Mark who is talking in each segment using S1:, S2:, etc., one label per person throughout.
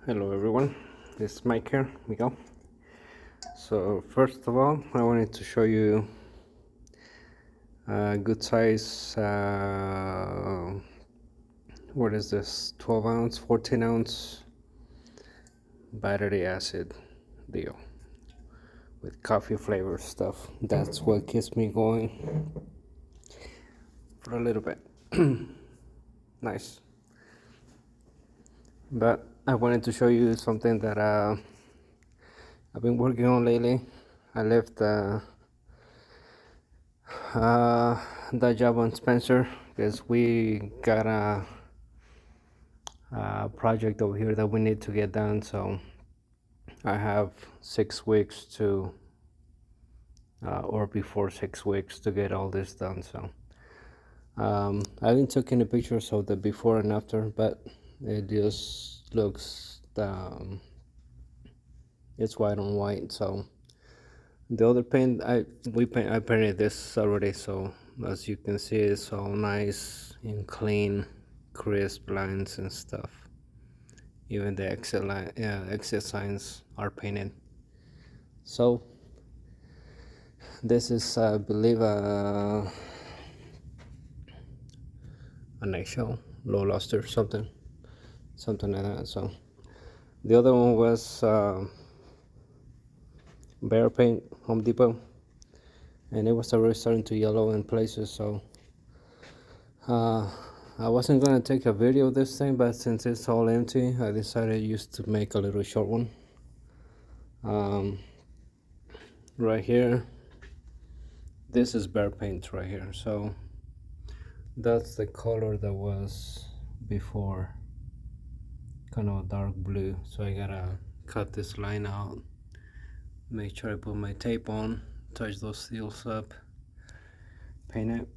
S1: Hello everyone, this is Mike here, Miguel. So first of all, I wanted to show you a good size, what is this, 12 ounce, 14 ounce battery acid deal with coffee flavor stuff. That's what keeps me going for a little bit. Nice. But I wanted to show you something that I've been working on lately. I left that job on Spencer because we got a project over here that we need to get done. So I have 6 weeks to, or before 6 weeks to get all this done. So I haven't taken any pictures of the before and after, but it just looks, it's white on white. So the other paint, I painted this already. So as you can see, it's all nice and clean, crisp lines and stuff. Even the exit signs are painted. So this is, I believe, an eggshell, low luster, something like that. So the other one was Bear Paint, Home Depot, and it was already starting to yellow in places. So I wasn't gonna take a video of this thing, but since it's all empty, I decided just to make a little short one. Right here, this is Bear Paint right here. So that's the color that was before, kind of dark blue. So I gotta cut this line out, make sure I put my tape on, touch those seals up, paint it,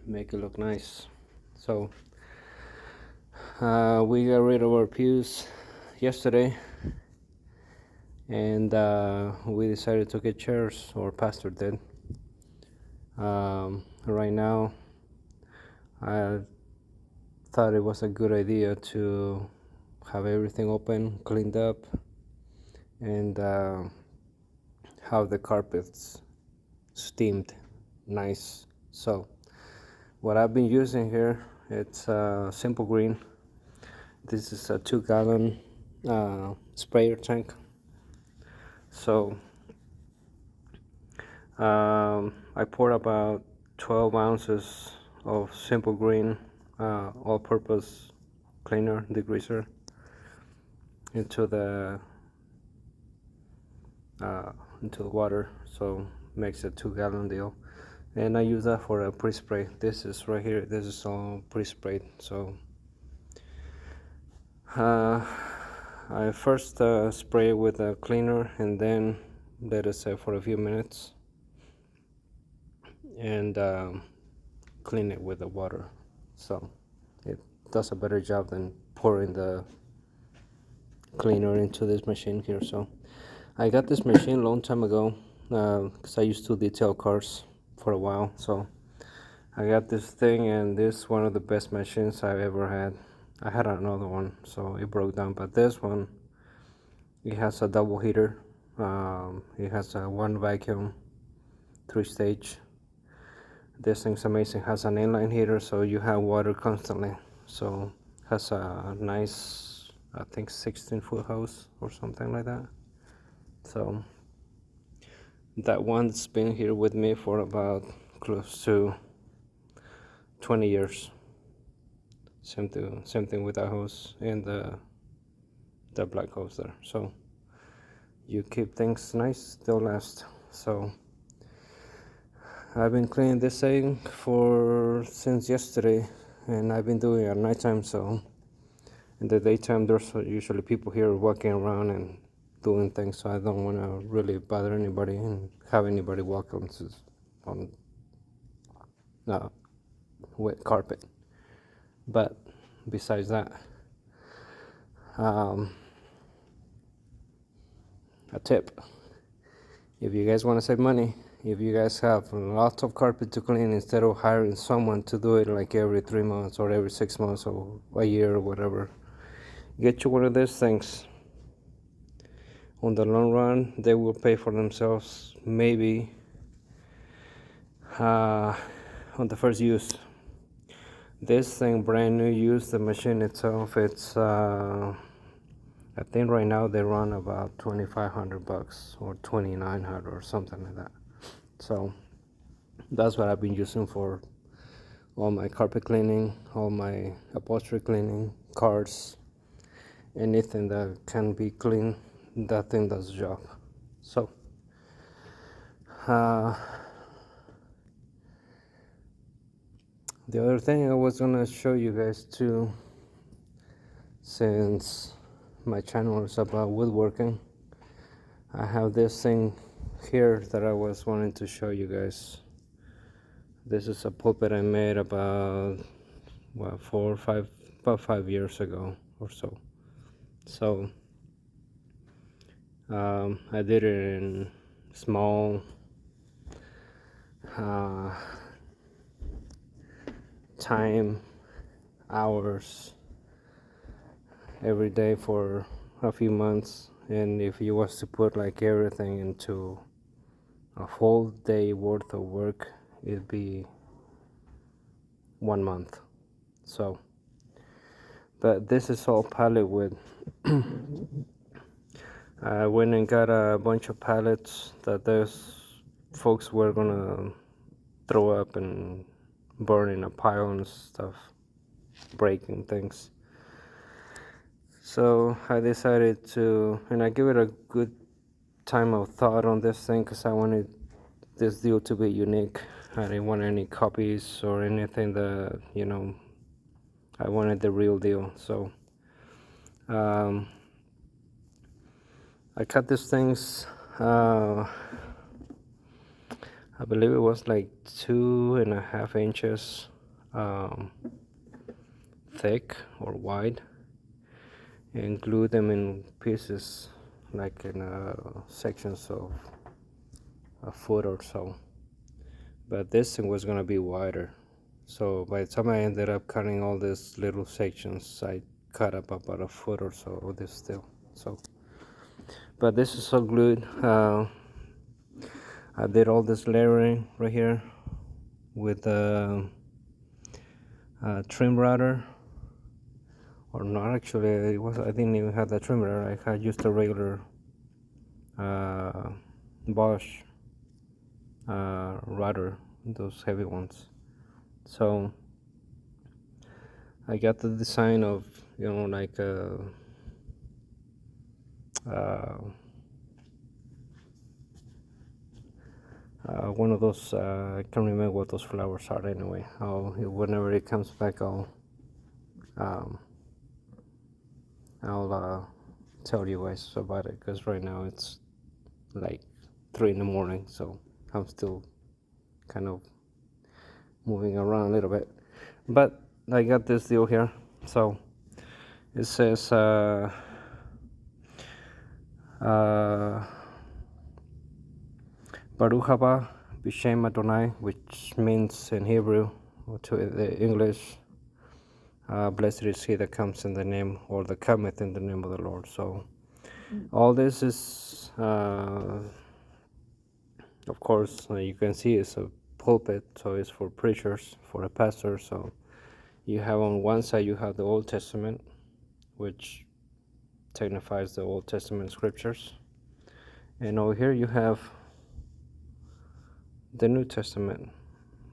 S1: make it look nice. So we got rid of our pews yesterday, and we decided to get chairs, or pastor did. Right now I thought it was a good idea to have everything open, cleaned up, and have the carpets steamed nice. So what I've been using here, it's Simple Green. This is a 2-gallon sprayer tank. So I poured about 12 ounces of Simple Green all-purpose cleaner, degreaser, into the water. So makes a 2-gallon deal, and I use that for a pre-spray. This is right here, this is all pre-sprayed. So I first spray with a cleaner and then let it set for a few minutes, and clean it with the water. So it does a better job than pouring the cleaner into this machine here. So I got this machine a long time ago because I used to detail cars for a while. So I got this thing, and this is one of the best machines I've ever had. I had another one, so it broke down, but this one, it has a double heater. It has a 1 vacuum, 3-stage. This thing's amazing. Has an inline heater, so you have water constantly. So has a nice, I think, 16-foot hose or something like that. So that one's been here with me for about close to 20 years. Same thing with that hose and the black hose there. So you keep things nice, they'll last. So I've been cleaning this thing since yesterday, and I've been doing it at nighttime. So in the daytime, there's usually people here walking around and doing things, so I don't want to really bother anybody and have anybody walk on wet carpet. But besides that, a tip: if you guys want to save money, if you guys have lots of carpet to clean, instead of hiring someone to do it like every 3 months or every 6 months or a year or whatever, get you one of these things. On the long run, they will pay for themselves, maybe on the first use. This thing, brand new use, the machine itself, it's I think right now they run about $2,500 or $2,900 or something like that. So that's what I've been using for all my carpet cleaning, all my upholstery cleaning, cars, anything that can be clean, that thing does the job. So the other thing I was gonna show you guys too, since my channel is about woodworking, I have this thing here that I was wanting to show you guys. This is a pulpit I made about about 5 years ago or so. So I did it in small time, hours, every day for a few months. And if you was to put like everything into a whole day worth of work, it'd be 1 month. So, but this is all pallet wood. I went and got a bunch of pallets that those folks were gonna throw up and burn in a pile and stuff, breaking things. So I decided to, and I give it a good time of thought on this thing because I wanted this deal to be unique. I didn't want any copies or anything that, you know, I wanted the real deal. So I cut these things, I believe it was like 2.5 inches thick or wide, and glue them in pieces, like in sections of a foot or so. But this thing was gonna be wider, so by the time I ended up cutting all these little sections, I cut up about a foot or so of this still. So, but this is all glued. I did all this layering right here with a trim router, or not actually. It was, I didn't even have the trim router. I had just a regular Bosch router, those heavy ones. So I got the design of, you know, like one of those, I can't remember what those flowers are anyway. Whenever it comes back, I'll tell you guys about it, because right now it's like 3 in the morning, so I'm still kind of moving around a little bit. But I got this deal here. So it says Baruch haba b'shem Adonai, which means in Hebrew, or to the English, blessed is he that comes in the name, or that cometh in the name of the Lord. So all this is, of course, you can see it's a pulpit, so it's for preachers, for a pastor. So you have on one side, you have the Old Testament, which signifies the Old Testament scriptures, and over here you have the New Testament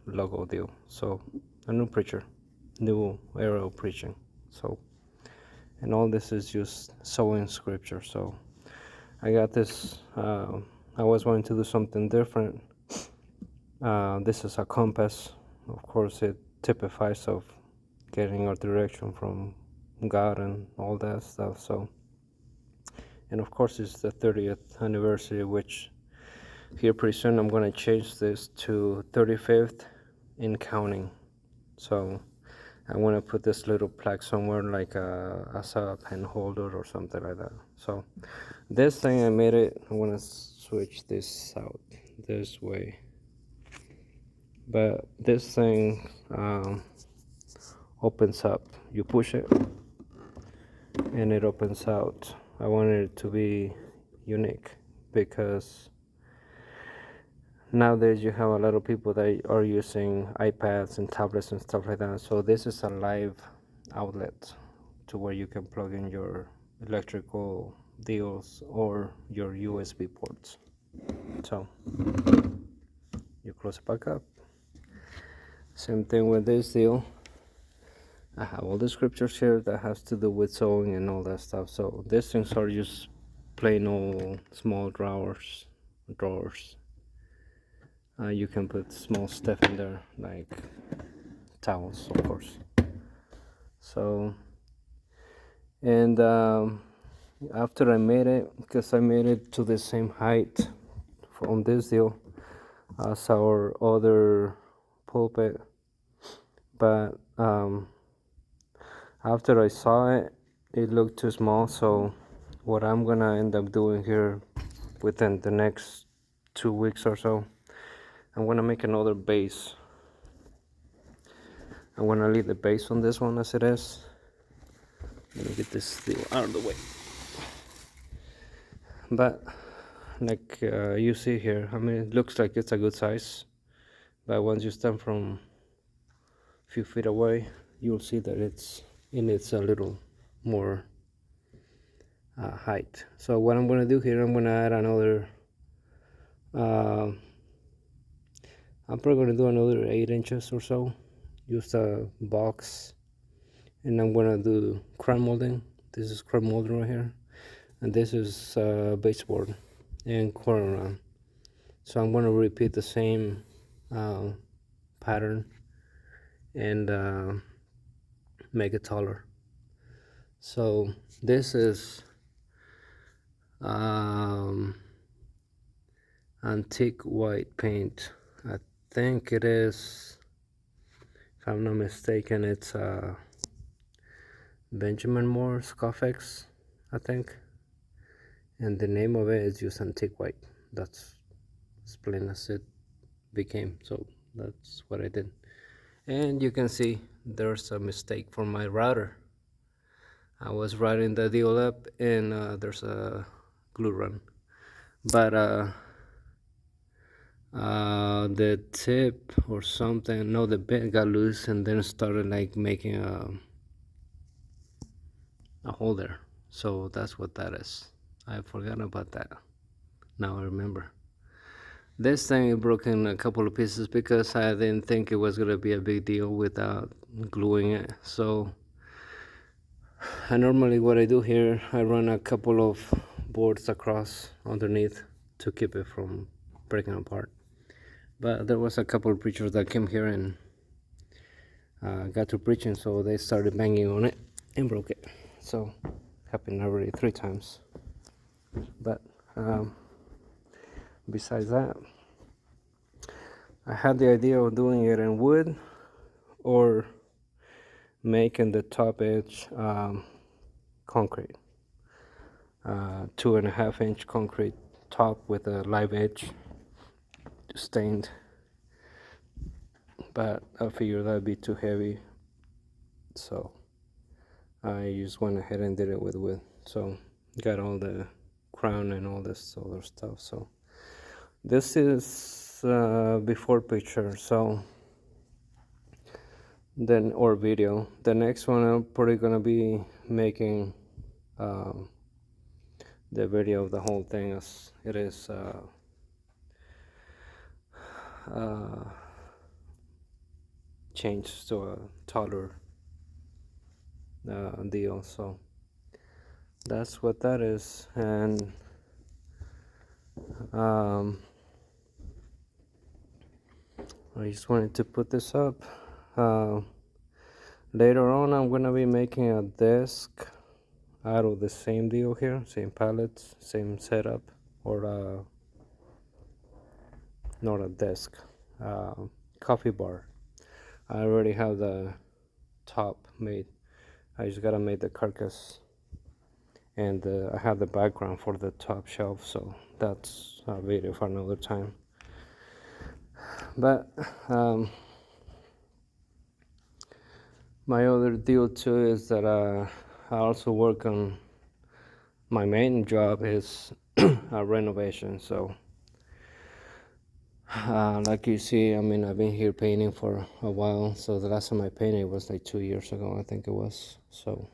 S1: logo deal. So a new preacher, new era of preaching. So, and all this is just sewing scripture. So I got this, I was wanting to do something different. This is a compass. Of course, it typifies of getting our direction from God and all that stuff. So, and of course it's the 30th anniversary, which here pretty soon I'm going to change this to 35th in counting. So I want to put this little plaque somewhere, like as a pen holder or something like that. So this thing, I made it, I want to switch this out this way. But this thing opens up. You push it and it opens out. I wanted it to be unique because nowadays you have a lot of people that are using iPads and tablets and stuff like that. So this is a live outlet to where you can plug in your electrical deals or your USB ports. So you close it back up. Same thing with this deal. I have all the scriptures here that has to do with sewing and all that stuff. So these things are just plain old small drawers. You can put small stuff in there, like towels, of course. So, and after I made it, because I made it to the same height on this deal as our other pulpit, but after I saw it, it looked too small. So what I'm gonna end up doing here within the next 2 weeks or so, I'm gonna make another base. I'm gonna leave the base on this one as it is. Let me get this deal out of the way. But like you see here, I mean, it looks like it's a good size, but once you stand from a few feet away, you'll see that it needs a little more height. So what I'm gonna do here, I'm gonna add another I'm probably gonna do another 8 inches or so. Use a box, and I'm gonna do crown molding. This is crown molding right here, and this is baseboard and corner round. So I'm gonna repeat the same pattern and make it taller. So this is antique white paint. I think it is, if I'm not mistaken, it's Benjamin Moore Scoffex, I think, and the name of it is just antique white. That's as plain as it became, so that's what I did. And you can see there's a mistake for my router. I was routing the deal up, and there's a glue run, but the tip or something, no, the bit got loose and then started like making a hole there. So that's what that is. I forgot about that. Now I remember. This thing broke in a couple of pieces because I didn't think it was gonna be a big deal without gluing it. So normally what I do here, I run a couple of boards across underneath to keep it from breaking apart. But there was a couple of preachers that came here and got to preaching, so they started banging on it and broke it. So happened already 3 times. But besides that, I had the idea of doing it in wood or making the top edge concrete, 2.5 inch concrete top with a live edge stained, but I figured that'd be too heavy, so I just went ahead and did it with wood. So got all the crown and all this other stuff. So this is before picture, so then, or video. The next one I'm probably gonna be making the video of the whole thing as it is changed to a taller deal. So that's what that is. And I just wanted to put this up. Later on I'm gonna be making a desk out of the same deal here, same pallets, same setup, or not a desk, coffee bar. I already have the top made. I just gotta make the carcass, and I have the background for the top shelf, so that's a video for another time. But my other deal too is that I also work on my main job is a renovation. So like you see, I mean, I've been here painting for a while. So the last time I painted was like 2 years ago, I think it was. So,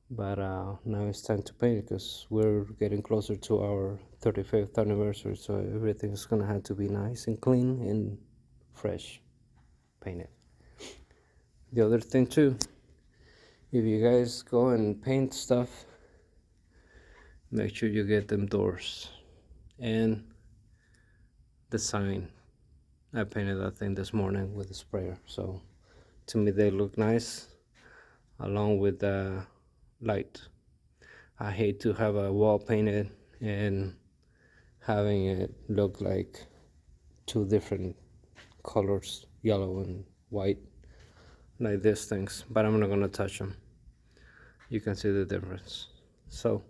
S1: but now it's time to paint because we're getting closer to our 35th anniversary. So everything's gonna have to be nice and clean and fresh painted. The other thing too, if you guys go and paint stuff, make sure you get them doors and the sign. I painted that thing this morning with a sprayer, so to me they look nice along with the light. I hate to have a wall painted and having it look like two different colors, yellow and white, like these things, but I'm not gonna touch them. You can see the difference. So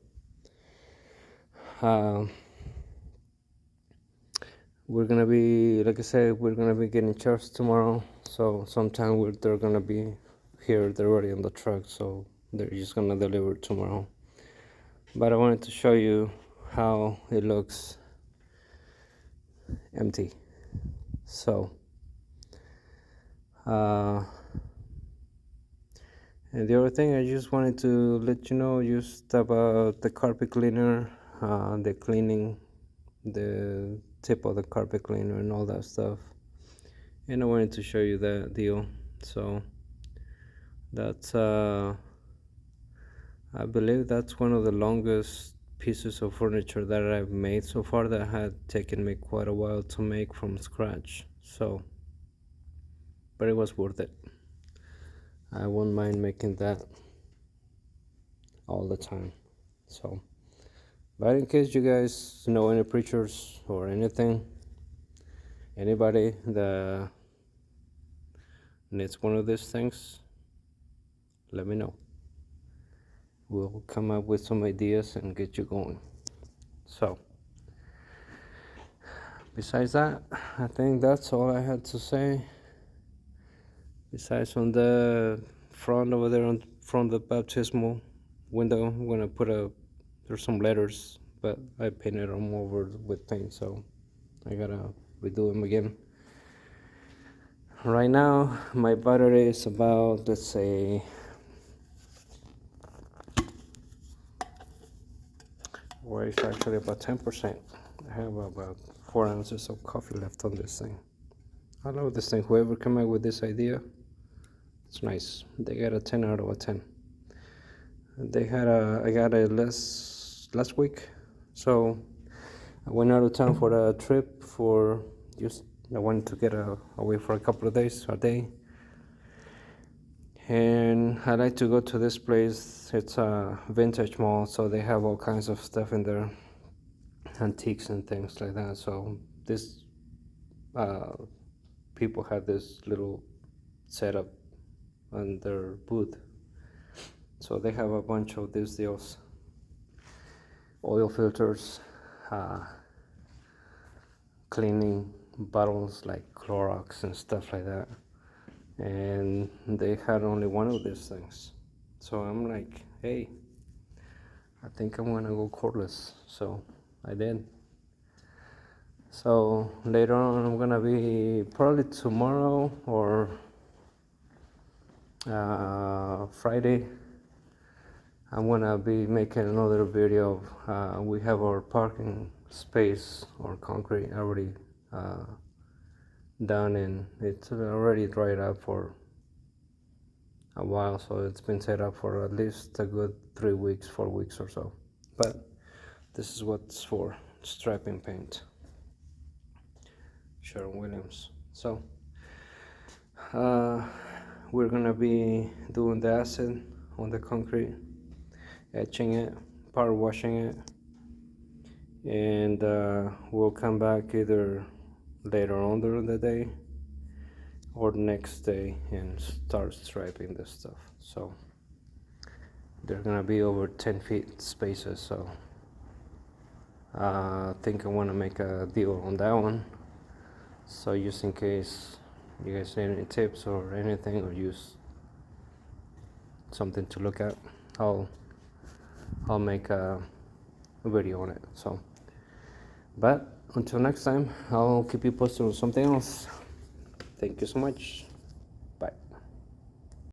S1: we're gonna be, like I said, we're gonna be getting charged tomorrow. So sometime they're gonna be here. They're already on the truck, so they're just gonna deliver tomorrow. But I wanted to show you how it looks empty. So, and the other thing I just wanted to let you know just about the carpet cleaner, the cleaning, the tip of the carpet cleaner and all that stuff. And I wanted to show you that deal. So that's I believe that's one of the longest pieces of furniture that I've made so far, that had taken me quite a while to make from scratch. So, but it was worth it. I won't mind making that all the time. So, but in case you guys know any preachers or anything, anybody that needs one of these things, let me know. We'll come up with some ideas and get you going. So, besides that, I think that's all I had to say. Besides, on the front over there, on from the baptismal window, I'm gonna put there's some letters, but I painted them over with paint, so I gotta redo them again. Right now, my battery is about, let's say, well, it's actually about 10%. I have about 4 ounces of coffee left on this thing. I love this thing. Whoever came up with this idea, it's nice. They got a 10 out of a 10. I got it last week, so I went out of town for a trip for just, I wanted to get away for a couple of days, a day. And I like to go to this place. It's a vintage mall, so they have all kinds of stuff in there, antiques and things like that. So this people have this little setup on their booth. So they have a bunch of these deals, oil filters, cleaning bottles like Clorox and stuff like that. And they had only one of these things. So I'm like, hey, I think I'm gonna go cordless. So I did. So later on, I'm gonna be probably tomorrow or Friday. I'm gonna be making another video of we have our parking space or concrete already done, and it's already dried up for a while, so it's been set up for at least a good 3 weeks, 4 weeks or so. But this is what's for: striping paint. Sherwin-Williams. So we're gonna be doing the acid on the concrete, etching it, power washing it, and we'll come back either later on during the day or next day and start striping this stuff. So they're gonna be over 10 feet spaces, so I think I want to make a deal on that one. So just in case you guys need any tips or anything, or use something to look at. I'll I'll make a video on it. So, but until next time, I'll keep you posted on something else. Thank you so much.